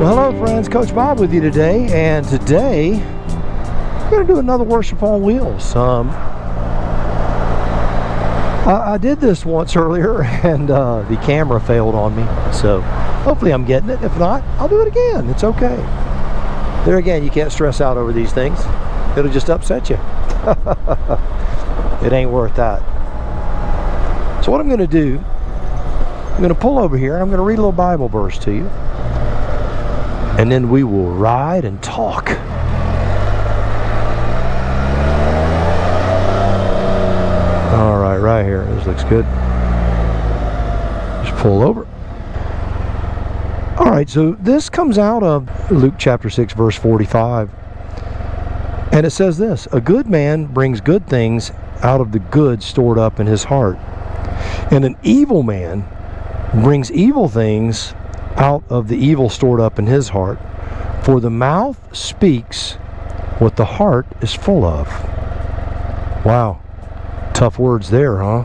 Well, hello friends, Coach Bob with you today, and today we're going to do another worship on wheels. I did this once earlier and the camera failed on me, so hopefully I'm getting it. If not, I'll do it again. It's okay. There again, you can't stress out over these things. It'll just upset you. It ain't worth that. So what I'm going to do, I'm going to pull over here and I'm going to read a little Bible verse to you. And then we will ride and talk. All right, right here. This looks good. Just pull over. All right, so this comes out of Luke chapter 6, verse 45. And it says this: a good man brings good things out of the good stored up in his heart. And an evil man brings evil things out of the evil stored up in his heart. For the mouth speaks what the heart is full of. Wow. Tough words there, huh?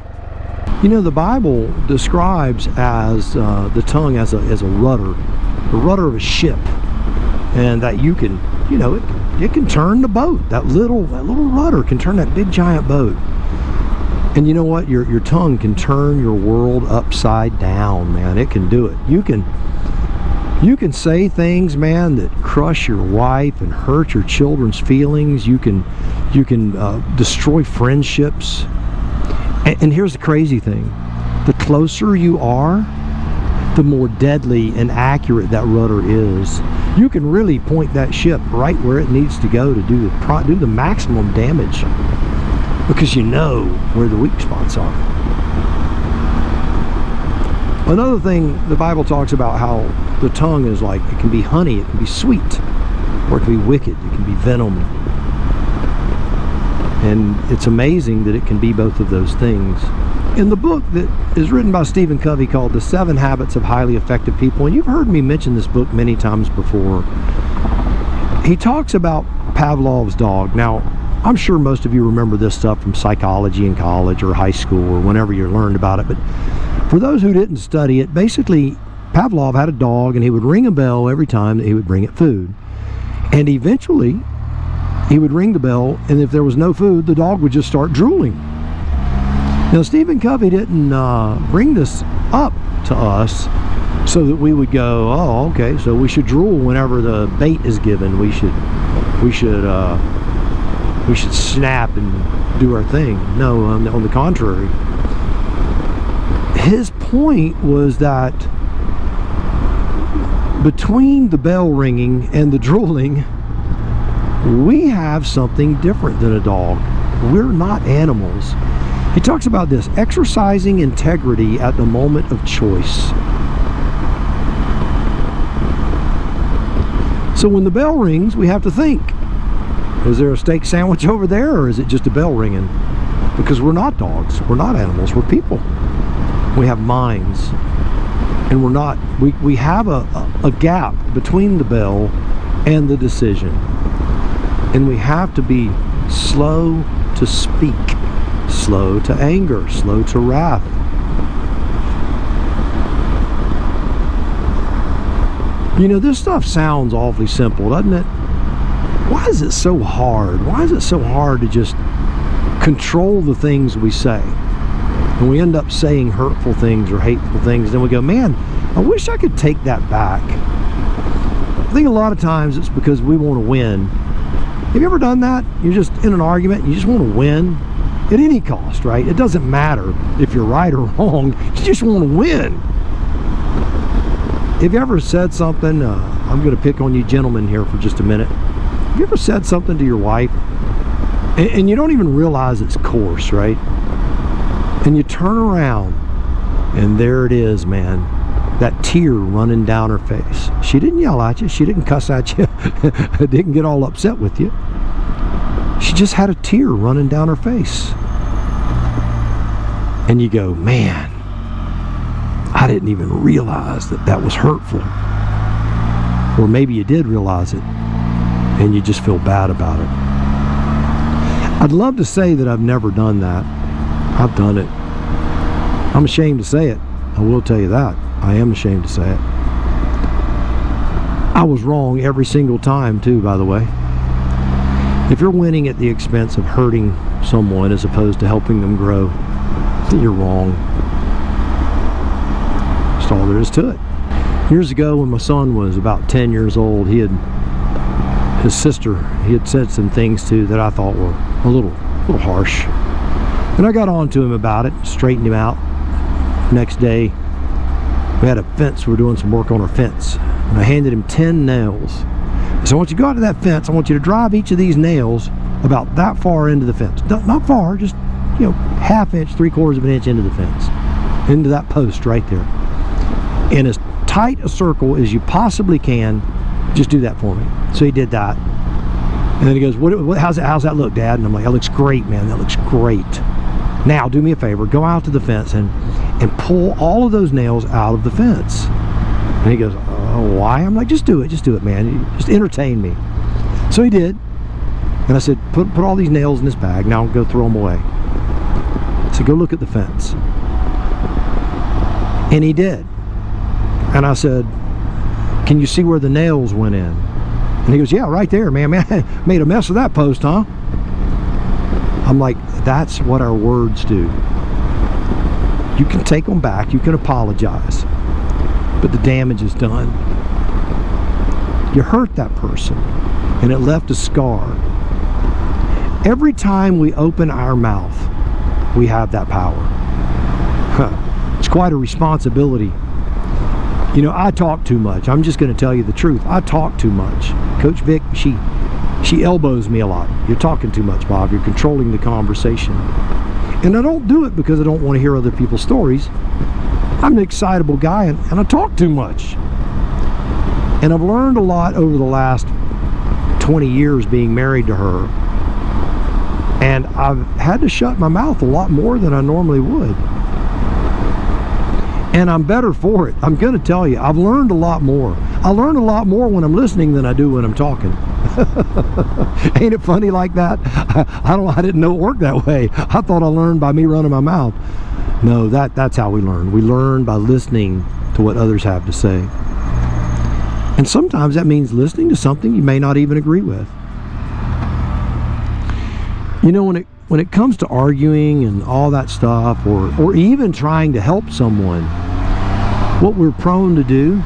You know, the Bible describes as the tongue as a rudder. The rudder of a ship. And that you can, you know, it can turn the boat. That little rudder can turn that big giant boat. And you know what? Your tongue can turn your world upside down, man. It can do it. You can say things, man, that crush your wife and hurt your children's feelings. You can destroy friendships. And here's the crazy thing: the closer you are, the more deadly and accurate that rudder is. You can really point that ship right where it needs to go to do the maximum damage, because you know where the weak spots are. Another thing, the Bible talks about how the tongue is like, it can be honey, it can be sweet, or it can be wicked, it can be venom. And it's amazing that it can be both of those things. In the book that is written by Stephen Covey called The 7 Habits of Highly Effective People, and you've heard me mention this book many times before, he talks about Pavlov's dog. Now, I'm sure most of you remember this stuff from psychology in college or high school or whenever you learned about it, but for those who didn't study it, basically Pavlov had a dog and he would ring a bell every time that he would bring it food. And eventually he would ring the bell, and if there was no food, the dog would just start drooling. Now, Stephen Covey didn't bring this up to us so that we would go, oh, okay, so we should drool whenever the bait is given. We should snap and do our thing. No, on the contrary. His point was that between the bell ringing and the drooling, we have something different than a dog. We're not animals. He talks about this: exercising integrity at the moment of choice. So when the bell rings, we have to think, is there a steak sandwich over there, or is it just a bell ringing? Because we're not dogs, we're not animals, we're people. We have minds, and we're not, we have a gap between the bell and the decision. And we have to be slow to speak, slow to anger, slow to wrath. You know, this stuff sounds awfully simple, doesn't it? Why is it so hard? Why is it so hard to just control the things we say? And we end up saying hurtful things or hateful things, then we go, man, I wish I could take that back. I think a lot of times it's because we want to win. Have you ever done that? You're just in an argument and you just want to win at any cost, right? It doesn't matter if you're right or wrong, you just want to win. Have you ever said something, I'm going to pick on you gentlemen here for just a minute. Have you ever said something to your wife and you don't even realize it's coarse, right? And you turn around and there it is, man. That tear running down her face. She didn't yell at you. She didn't cuss at you. Didn't get all upset with you. She just had a tear running down her face. And you go, man, I didn't even realize that that was hurtful. Or maybe you did realize it and you just feel bad about it. I'd love to say that I've never done that. I've done it. I'm ashamed to say it. I will tell you that. I am ashamed to say it. I was wrong every single time too, by the way. If you're winning at the expense of hurting someone as opposed to helping them grow, you're wrong. That's all there is to it. Years ago, when my son was about 10 years old, his sister had said some things to that I thought were a little harsh. And I got on to him about it, straightened him out. Next day, we had a fence, we were doing some work on our fence. And I handed him 10 nails. So I want you to go out to that fence, I want you to drive each of these nails about that far into the fence. Not far, just, you know, ½ inch, 3/4 of an inch into the fence. Into that post right there. In as tight a circle as you possibly can, just do that for me. So he did that. And then he goes, how's that look, Dad? And I'm like, that looks great, man, that looks great. Now, do me a favor, go out to the fence and pull all of those nails out of the fence. And he goes, oh, why? I'm like, just do it, man. Just entertain me. So he did. And I said, put all these nails in this bag. Now go throw them away. So go look at the fence. And he did. And I said, can you see where the nails went in? And he goes, yeah, right there, man. I made a mess of that post, huh? I'm like, that's what our words do. You can take them back, you can apologize, but the damage is done. You hurt that person, and it left a scar. Every time we open our mouth, we have that power. It's quite a responsibility. You know, I talk too much. I'm just going to tell you the truth. I talk too much. Coach Vic, she elbows me a lot. You're talking too much, Bob. You're controlling the conversation. And I don't do it because I don't want to hear other people's stories. I'm an excitable guy, and I talk too much. And I've learned a lot over the last 20 years being married to her. And I've had to shut my mouth a lot more than I normally would. And I'm better for it. I'm going to tell you, I've learned a lot more. I learn a lot more when I'm listening than I do when I'm talking. Ain't it funny like that? I didn't know it worked that way. I thought I learned by me running my mouth. No, that's how we learn. We learn by listening to what others have to say. And sometimes that means listening to something you may not even agree with. You know, when it comes to arguing and all that stuff, or even trying to help someone, what we're prone to do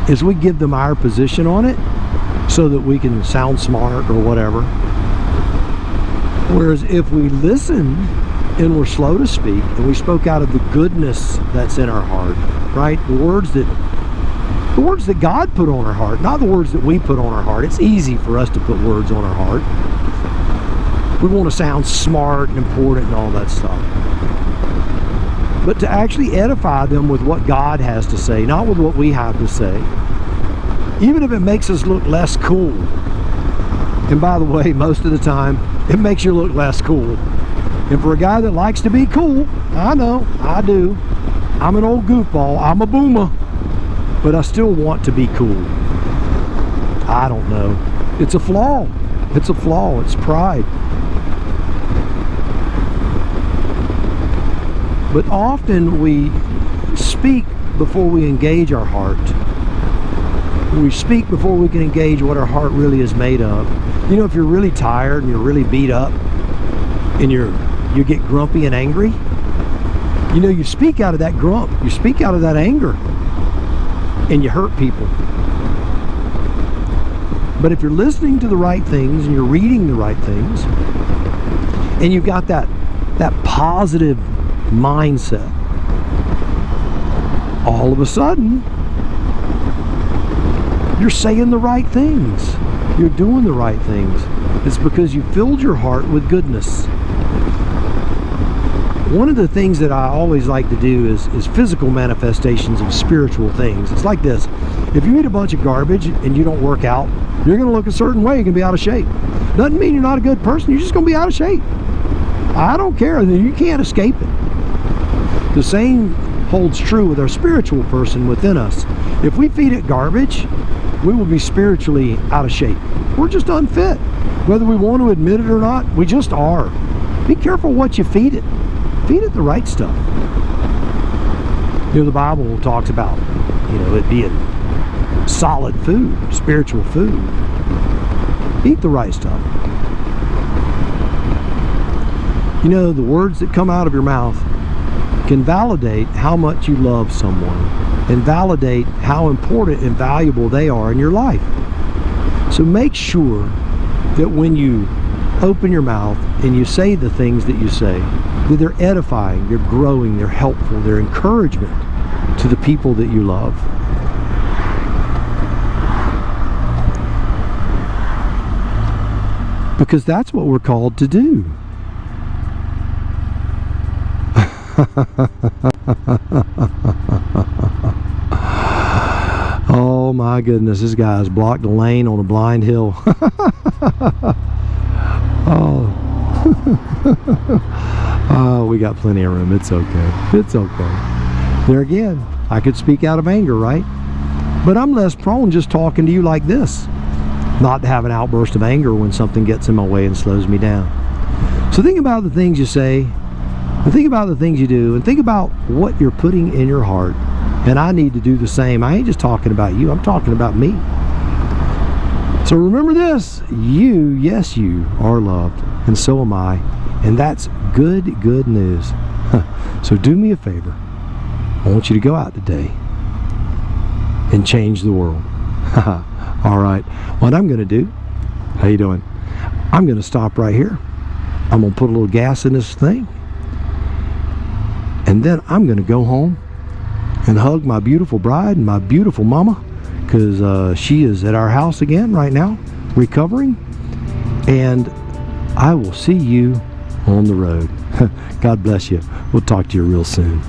is we give them our position on it so that we can sound smart or whatever. Whereas if we listen and we're slow to speak and we spoke out of the goodness that's in our heart, right? The words that God put on our heart, not the words that we put on our heart. It's easy for us to put words on our heart. We want to sound smart and important and all that stuff. But to actually edify them with what God has to say, not with what we have to say, even if it makes us look less cool. And by the way, most of the time, it makes you look less cool. And for a guy that likes to be cool, I know, I do. I'm an old goofball, I'm a boomer, but I still want to be cool. I don't know. It's a flaw. It's a flaw. It's pride. But often we speak before we engage our heart. We speak before we can engage what our heart really is made of. You know, if you're really tired and you're really beat up and you get grumpy and angry, you know, you speak out of that grump, you speak out of that anger, and you hurt people. But if you're listening to the right things and you're reading the right things, and you've got that positive mindset, all of a sudden you're saying the right things, you're doing the right things. It's because you filled your heart with goodness. One of the things that I always like to do is physical manifestations of spiritual things. It's like this: if you eat a bunch of garbage and you don't work out, you're going to look a certain way. You're going to be out of shape. Doesn't mean you're not a good person, you're just going to be out of shape. I don't care, you can't escape it. The same holds true with our spiritual person within us. If we feed it garbage, we will be spiritually out of shape. We're just unfit. Whether we want to admit it or not, we just are. Be careful what you feed it. Feed it the right stuff. You know, the Bible talks about, you know, it being solid food, spiritual food. Eat the right stuff. You know, the words that come out of your mouth can validate how much you love someone and validate how important and valuable they are in your life. So make sure that when you open your mouth and you say the things that you say, that they're edifying, they're growing, they're helpful, they're encouragement to the people that you love. Because that's what we're called to do. Oh my goodness, this guy's blocked a lane on a blind hill. Oh. Oh, we got plenty of room. It's okay. It's okay. There again, I could speak out of anger, right? But I'm less prone just talking to you like this, not to have an outburst of anger when something gets in my way and slows me down. So think about the things you say, and think about the things you do, and think about what you're putting in your heart. And I need to do the same. I ain't just talking about you, I'm talking about me. So remember this, you, yes, you are loved, and so am I, and that's good news. So do me a favor. I want you to go out today and change the world. All right, what I'm going to do, how you doing? I'm going to stop right here. I'm going to put a little gas in this thing, and then I'm going to go home and hug my beautiful bride and my beautiful mama, because she is at our house again right now, recovering. And I will see you on the road. God bless you. We'll talk to you real soon.